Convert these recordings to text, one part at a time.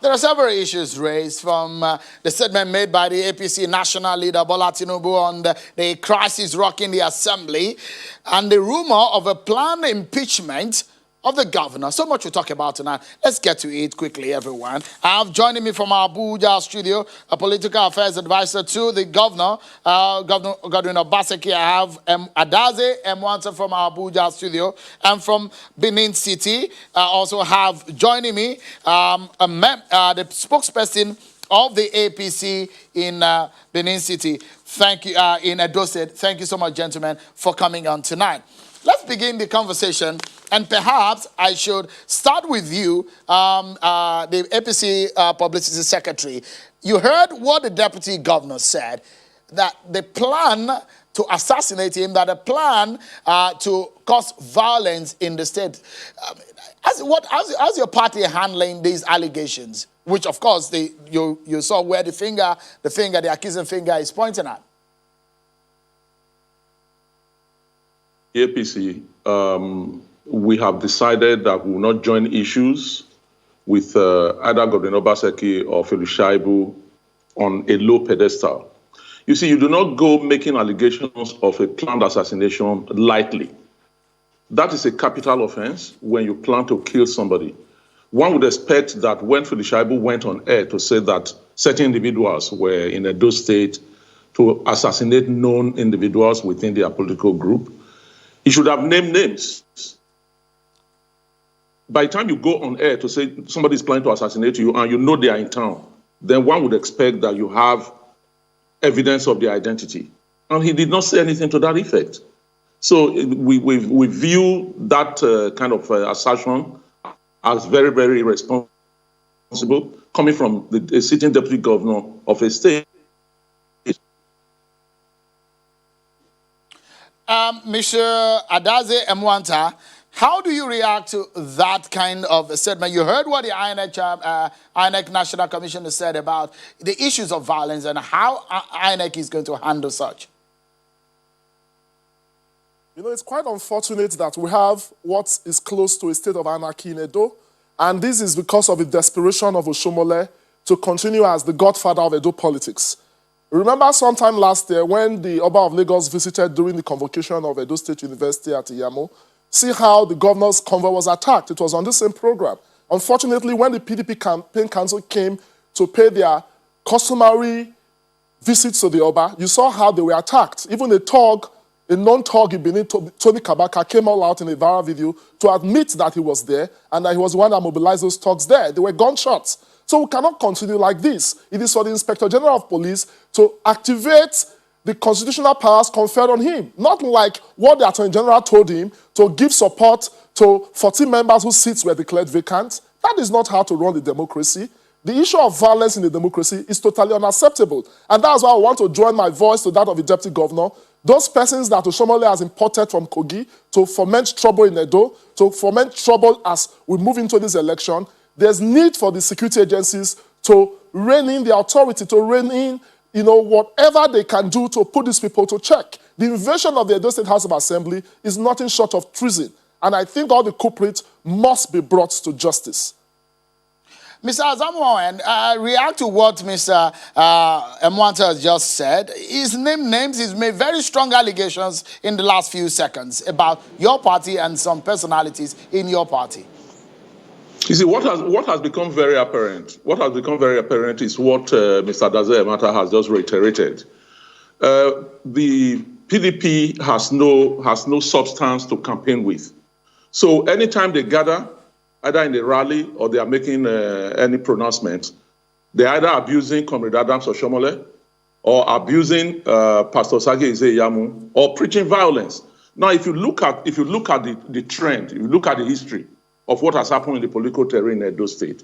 There are several issues raised from the statement made by the APC national leader Bola Tinubu on the crisis rocking the assembly and the rumor of a planned impeachment of the governor. So much to talk about tonight. Let's get to it quickly, everyone. I have joining me from our Abuja studio, a political affairs advisor to the governor, Godwin Obaseki. I have Adaze Emwanta from our Abuja studio, and from Benin City. I also have joining me the spokesperson of the APC in Benin City. Thank you, in Edo State. Thank you so much, gentlemen, for coming on tonight. Let's begin the conversation, and perhaps I should start with you, the APC Publicity Secretary. You heard what the Deputy Governor said, that the plan to assassinate him, that a plan to cause violence in the state. How's your party handling these allegations? Which, of course, you saw where the accusing finger is pointing at. APC, we have decided that we will not join issues with either Godwin Obaseki or Felix Shaibu on a low pedestal. You see, you do not go making allegations of a planned assassination lightly. That is a capital offense when you plan to kill somebody. One would expect that when Felix Shaibu went on air to say that certain individuals were in Edo State to assassinate known individuals within their political group, he should have named names. By the time you go on air to say somebody is planning to assassinate you and you know they are in town, then one would expect that you have evidence of their identity. And he did not say anything to that effect. So we view that kind of assertion as very, very irresponsible, coming from the sitting deputy governor of a state. Mr. Adaze Emwanta, how do you react to that kind of statement? You heard what the INEC National Commissioner said about the issues of violence and how INEC is going to handle such. You know, it's quite unfortunate that we have what is close to a state of anarchy in Edo, and this is because of the desperation of Oshomole to continue as the godfather of Edo politics. Remember sometime last year when the Oba of Lagos visited during the convocation of Edo State University at Iyamo, see how the governor's convoy was attacked. It was on the same program. Unfortunately, when the PDP campaign council came to pay their customary visits to the Oba, you saw how they were attacked. Even a non-thug in Benin, Tony Kabaka, came all out in a viral video to admit that he was there and that he was the one that mobilized those thugs there. They were gunshots. So we cannot continue like this. It is for the Inspector General of Police to activate the constitutional powers conferred on him. Not like what the Attorney General told him to give support to 14 members whose seats were declared vacant. That is not how to run the democracy. The issue of violence in the democracy is totally unacceptable. And that's why I want to join my voice to that of the Deputy Governor. Those persons that Oshomole has imported from Kogi to foment trouble in Edo, to foment trouble as we move into this election, there's need for the security agencies to rein in the authority, to rein in, whatever they can do to put these people to check. The invasion of the Edo State House of Assembly is nothing short of treason. And I think all the culprits must be brought to justice. Mr. Azamoah, react to what Mr. Emwanta has just said. He's named names. He's made very strong allegations in the last few seconds about your party and some personalities in your party. You see, what has become very apparent? What has become very apparent is what Mr. Adaze Emwanta has just reiterated. The PDP has no substance to campaign with. So anytime they gather, either in a rally or they are making any pronouncements, they're either abusing Comrade Adams Oshomole or abusing Pastor Sage Izeyamu or preaching violence. Now, if you look at the trend, if you look at the history of what has happened in the political terrain in Edo State,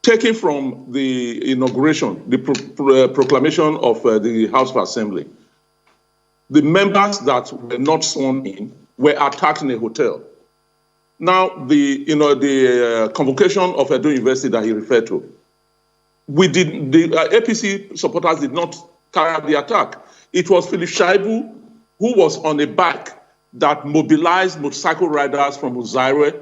taken from the inauguration, the proclamation of the House of Assembly, the members that were not sworn in were attacked in a hotel. Now, the convocation of Edo University that he referred to, the APC supporters did not carry out the attack. It was Felix Shaibu who was on a bike that mobilized motorcycle riders from Uzaire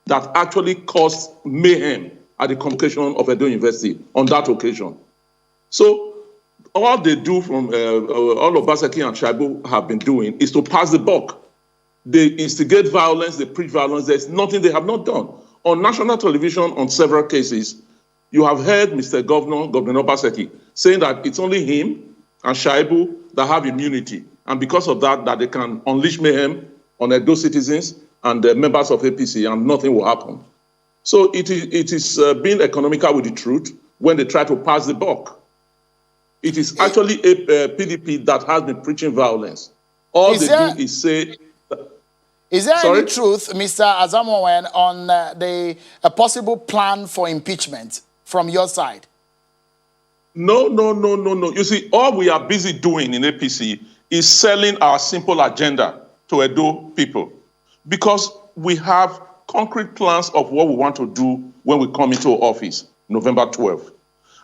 that actually caused mayhem at the convocation of Edo University on that occasion. So all they do from all Obaseki and Shaibu have been doing is to pass the buck. They instigate violence, they preach violence. There's nothing they have not done. On national television, on several cases, you have heard Mr. Governor Obaseki, saying that it's only him and Shaibu that have immunity. And because of that, that they can unleash mayhem on Edo citizens and the members of APC, and nothing will happen. So it is being economical with the truth when they try to pass the buck. It is actually a PDP that has been preaching violence. All they do is say... Is there any truth, Mr. Asamoah, on a possible plan for impeachment from your side? No. You see, all we are busy doing in APC is selling our simple agenda to Edo people, because we have concrete plans of what we want to do when we come into office, November 12th.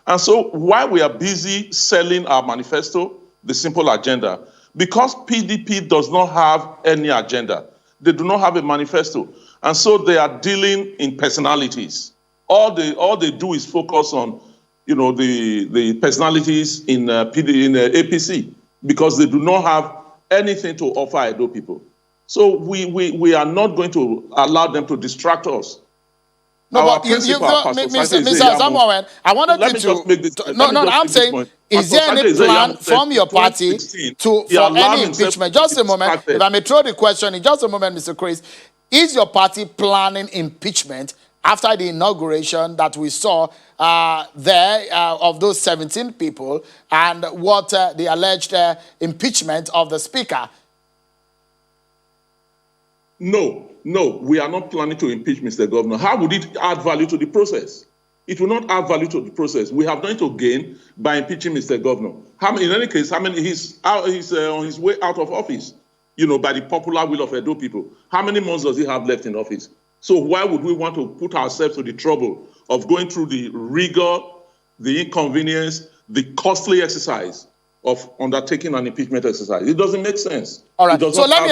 And so while we are busy selling our manifesto, the simple agenda, because PDP does not have any agenda, they do not have a manifesto. And so they are dealing in personalities. All they do is focus on, the personalities in APC, because they do not have anything to offer Edo people. So we are not going to allow them to distract us. No, but Mr. Asamoah, I wanted you to... No, I'm saying, is there any plan from your party for any impeachment? Just a moment, if I may throw the question in just a moment, Mr. Chris. Is your party planning impeachment after the inauguration that we saw of those 17 people and what the alleged impeachment of the speaker? No, we are not planning to impeach Mr. Governor. How would it add value to the process? It will not add value to the process. We have nothing to gain by impeaching Mr. Governor. In any case, he's on his way out of office, by the popular will of Edo people. How many months does he have left in office? So why would we want to put ourselves to the trouble of going through the rigor, the inconvenience, the costly exercise of undertaking an impeachment exercise? It doesn't make sense. All right. So let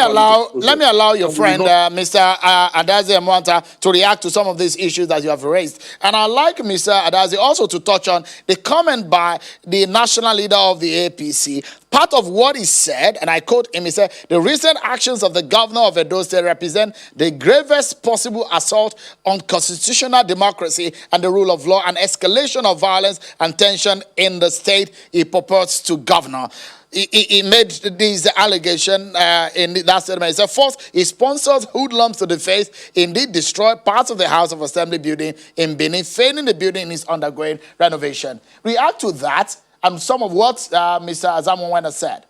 me allow your friend, Mr. Adaze Mwanta, to react to some of these issues that you have raised. And I'd like Mr. Adaze also to touch on the comment by the national leader of the APC. Part of what he said, and I quote him, he said, "The recent actions of the governor of Edo State represent the gravest possible assault on constitutional democracy and the rule of law and escalation of violence and tension in the state he purports to govern." He made this allegation in that statement. He said, first, he sponsors hoodlums to the face, indeed destroy parts of the House of Assembly building in Benin, failing the building is undergoing renovation. React to that and some of what Mr. Asamoah said.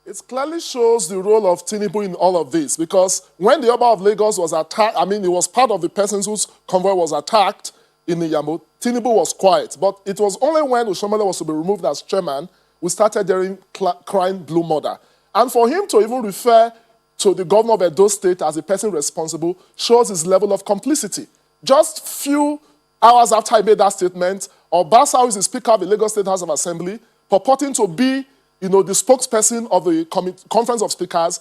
It clearly shows the role of Tinubu in all of this, because when the Oba of Lagos was attacked, he was part of the persons whose convoy was attacked in Iyamo, Tinubu was quiet. But it was only when Oshomole was to be removed as chairman, we started hearing crying blue murder. And for him to even refer to the governor of Edo State as a person responsible shows his level of complicity. Just few hours after he made that statement, Obasa, who is the Speaker of the Lagos State House of Assembly, purporting to be the spokesperson of the Conference of Speakers,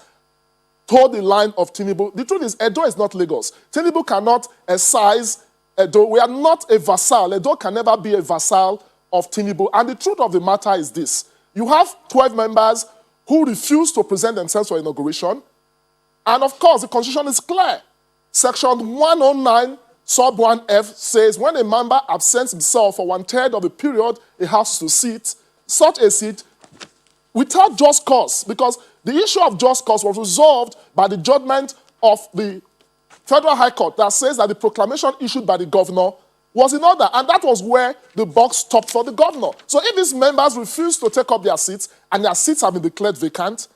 told the line of Tinubu. The truth is, Edo is not Lagos. Tinubu cannot excise Edo. We are not a vassal. Edo can never be a vassal of Tinubu. And the truth of the matter is this. You have 12 members who refuse to present themselves for inauguration. And of course, the constitution is clear. Section 109, sub 1F says when a member absents himself for 1/3 of the period he has to sit, such a seat without just cause, because the issue of just cause was resolved by the judgment of the Federal High Court that says that the proclamation issued by the governor was in order, and that was where the buck stopped for the governor. So if these members refuse to take up their seats, and their seats have been declared vacant,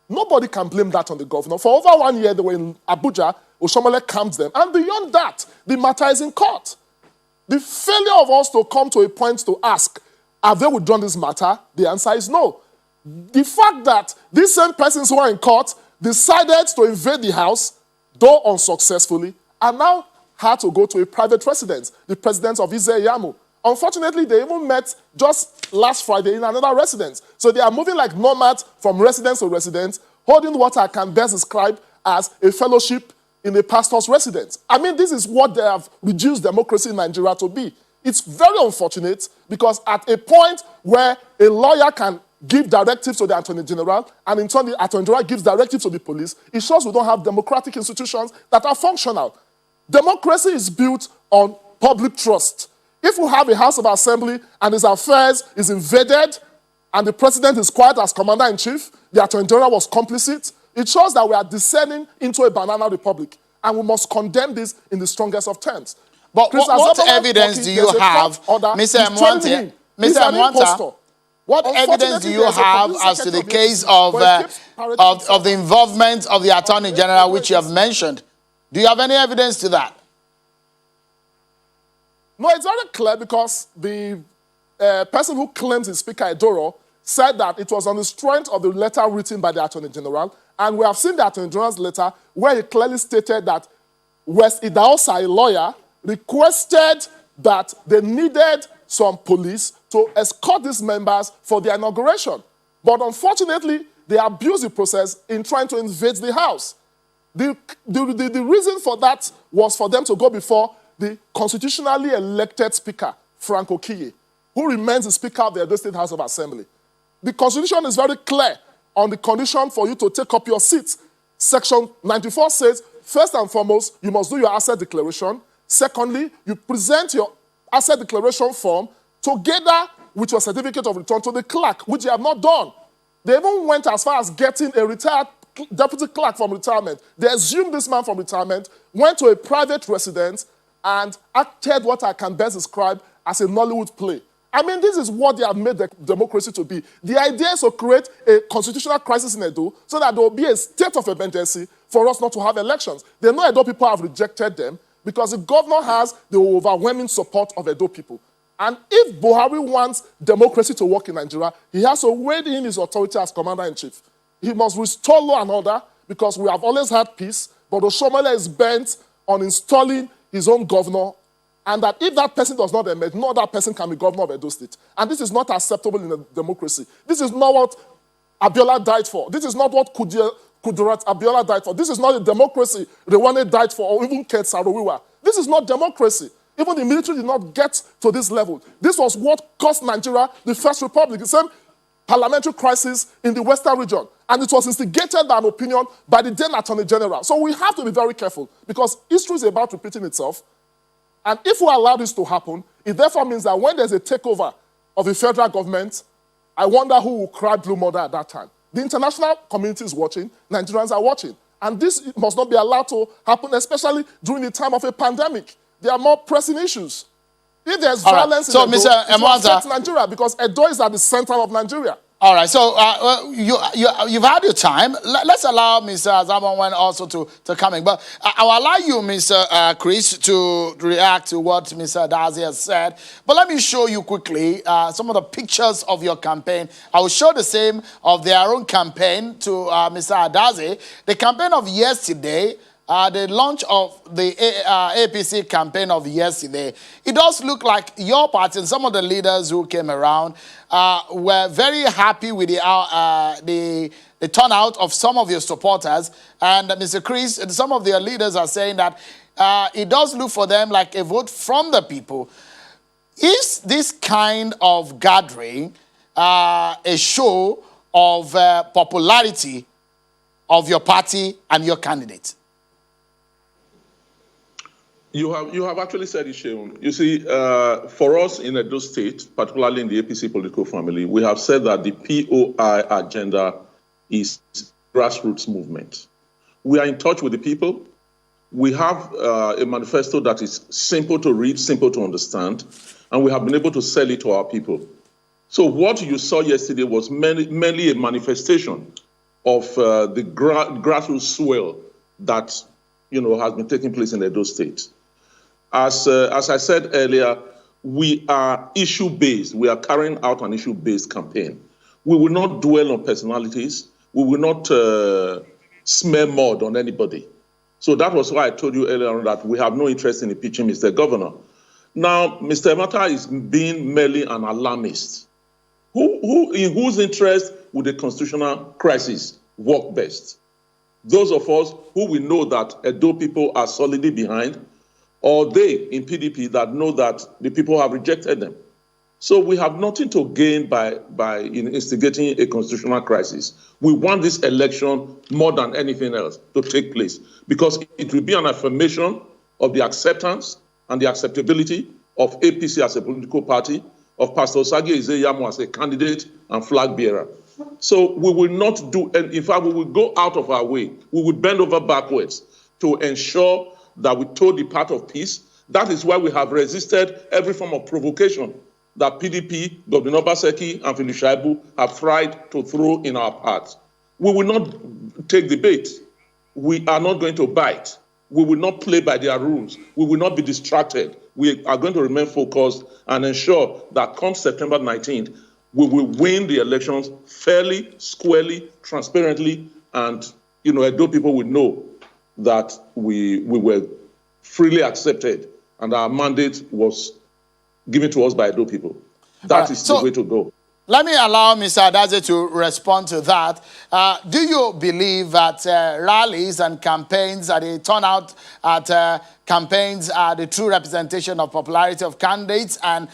nobody can blame that on the governor. For over 1 year, they were in Abuja, Oshomole calmed them, and beyond that, the matter is in court. The failure of us to come to a point to ask, have they withdrawn this matter? The answer is no. The fact that these same persons who are in court decided to invade the house, though unsuccessfully, and now had to go to a private residence, the president of Ize-Iyamu. Unfortunately, they even met just last Friday in another residence. So they are moving like nomads from residence to residence, holding what I can best describe as a fellowship in a pastor's residence. I mean, this is what they have reduced democracy in Nigeria to be. It's very unfortunate because at a point where a lawyer can give directives to the Attorney General, and in turn the Attorney General gives directives to the police, it shows we don't have democratic institutions that are functional. Democracy is built on public trust. If we have a House of Assembly and his affairs is invaded, and the president is quiet as commander-in-chief, the Attorney General was complicit, it shows that we are descending into a banana republic, and we must condemn this in the strongest of terms. But what evidence do you have, Mr. Mwante? Mr. Mwanta, what evidence do you have as to the case of the involvement of the Attorney General, which you have mentioned? Do you have any evidence to that? No, it's very clear because the person who claims is Speaker Edoro said that it was on the strength of the letter written by the Attorney General, and we have seen the Attorney General's letter where he clearly stated that West Idahosa, a lawyer, requested that they needed some police to escort these members for the inauguration. But unfortunately, they abused the process in trying to invade the House. The reason for that was for them to go before the constitutionally elected Speaker, Frank Okiye, who remains the Speaker of the Edo State House of Assembly. The Constitution is very clear on the condition for you to take up your seat. Section 94 says, first and foremost, you must do your asset declaration. Secondly, you present your asset declaration form together with your certificate of return to the clerk, which you have not done. They even went as far as getting a retired deputy clerk from retirement. They assumed this man from retirement, went to a private residence, and acted what I can best describe as a Nollywood play. I mean, this is what they have made the democracy to be. The idea is to create a constitutional crisis in Edo so that there will be a state of emergency for us not to have elections. They know Edo people have rejected them because the governor has the overwhelming support of Edo people. And if Buhari wants democracy to work in Nigeria, he has to wade in his authority as commander-in-chief. He must restore law and order because we have always had peace, but Oshomole is bent on installing his own governor, and that if that person does not emerge, no other person can be governor of Edo State. And this is not acceptable in a democracy. This is not what Abiola died for. This is not what Kudirat Abiola died for. This is not a democracy Rewane died for, or even Ket Sarowiwa. This is not democracy. Even the military did not get to this level. This was what cost Nigeria the First Republic, the same parliamentary crisis in the Western region. And it was instigated by an opinion by the then Attorney General. So we have to be very careful because history is about repeating itself. And if we allow this to happen, it therefore means that when there's a takeover of the federal government, I wonder who will cry blue mother at that time. The international community is watching, Nigerians are watching. And this must not be allowed to happen, especially during the time of a pandemic. There are more pressing issues. If there's violence in Edo, it will affect Nigeria because Edo is at the center of Nigeria. All right, so you've had your time. Let's allow Mr. Zamonwen also to come in. But I'll allow you, Mr. Chris, to react to what Mr. Adazi has said. But let me show you quickly some of the pictures of your campaign. I will show the same of their own campaign to Mr. Adazi. The campaign of yesterday, the launch of the APC campaign of yesterday, it does look like your party and some of the leaders who came around were very happy with the turnout of some of your supporters. And Mr. Chris, some of their leaders are saying that it does look for them like a vote from the people. Is this kind of gathering a show of popularity of your party and your candidate? You have actually said it, Sheun. You see, for us in Edo State, particularly in the APC political family, we have said that the POI agenda is grassroots movement. We are in touch with the people. We have a manifesto that is simple to read, simple to understand, and we have been able to sell it to our people. So what you saw yesterday was merely a manifestation of the grassroots swell that has been taking place in Edo State. As I said earlier, we are issue-based. We are carrying out an issue-based campaign. We will not dwell on personalities. We will not smear mud on anybody. So that was why I told you earlier on that we have no interest in impeaching Mr. Governor. Now, Mr. Emata is being merely an alarmist. In whose interest would the constitutional crisis work best? those of us who we know that Edo people are solidly behind, or they in PDP that know that the people have rejected them. So we have nothing to gain by instigating a constitutional crisis. We want this election more than anything else to take place because it will be an affirmation of the acceptance and the acceptability of APC as a political party, of Pastor Sagi Izeyamu as a candidate and flag bearer. So we will not do, and in fact, we will go out of our way. We will bend over backwards to ensure that we toe the path of peace. That is why we have resisted every form of provocation that PDP, Governor Obaseki, and Philip Shaibu have tried to throw in our path. We will not take the bait. We are not going to bite. We will not play by their rules. We will not be distracted. We are going to remain focused and ensure that come September 19th, we will win the elections fairly, squarely, transparently, and Edo people will know that we were freely accepted and our mandate was given to us by Edo people. That is the way to go. Let me allow Mr. Adaze to respond to that. Do you believe that rallies and campaigns, the turnout at campaigns are the true representation of popularity of candidates and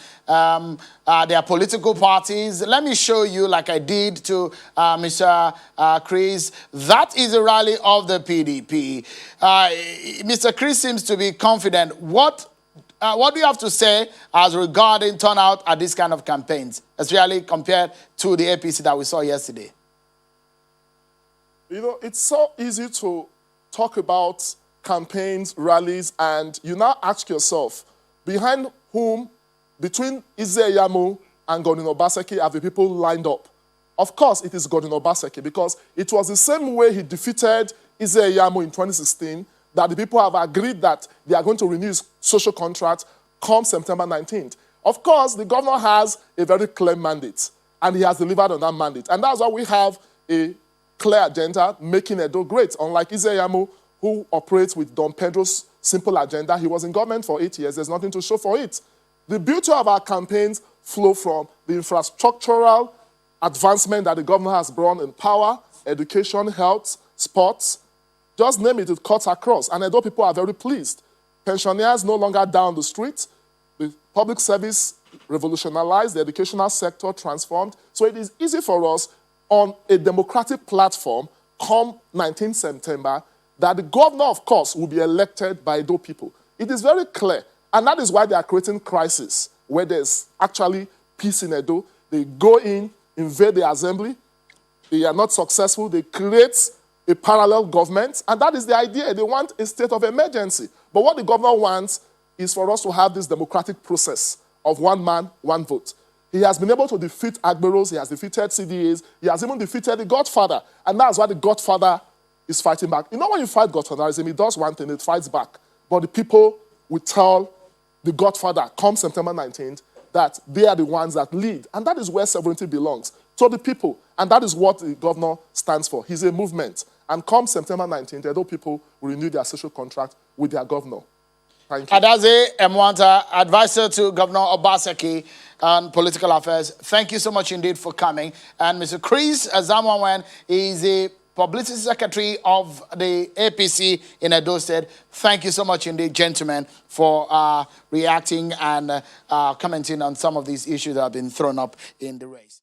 their political parties? Let me show you, like I did to Mr. Chris, that is a rally of the PDP. Mr. Chris seems to be confident. What do you have to say as regarding turnout at this kind of campaigns, especially compared to the APC that we saw yesterday? It's so easy to talk about campaigns, rallies, and you now ask yourself, behind whom, between Izeyamu and Godwin Obaseki, have the people lined up? Of course, it is Godwin Obaseki, because it was the same way he defeated Izeyamu in 2016 that the people have agreed that they are going to renew his social contract come September 19th. Of course, the governor has a very clear mandate, and he has delivered on that mandate. And that's why we have a clear agenda, making Edo great. Unlike Izeyamu, who operates with Don Pedro's simple agenda, he was in government for 8 years. There's nothing to show for it. The beauty of our campaigns flow from the infrastructural advancement that the governor has brought in power, education, health, sports. Just name it, it cuts across. And Edo people are very pleased. Pensioners no longer down the street. The public service revolutionized, the educational sector transformed. So it is easy for us on a democratic platform come 19 September that the governor, of course, will be elected by Edo people. It is very clear. And that is why they are creating crisis, where there's actually peace in Edo. They go in, invade the assembly. They are not successful. They create a parallel government, and that is the idea. They want a state of emergency. But what the governor wants is for us to have this democratic process of one man, one vote. He has been able to defeat Agberos, he has defeated CDAs, he has even defeated the Godfather, and that's why the Godfather is fighting back. When you fight Godfatherism, he does one thing, it fights back. But the people will tell the Godfather, come September 19th, that they are the ones that lead, and that is where sovereignty belongs, to the people. And that is what the governor stands for. He's a movement. And come September 19th, Edo people will renew their social contract with their governor. Thank you. Adaze Mwanta, advisor to Governor Obaseki on political affairs. Thank you so much indeed for coming. And Mr. Chris Zamwanwen is the publicity secretary of the APC in Edo State. Thank you so much indeed, gentlemen, for reacting and commenting on some of these issues that have been thrown up in the race.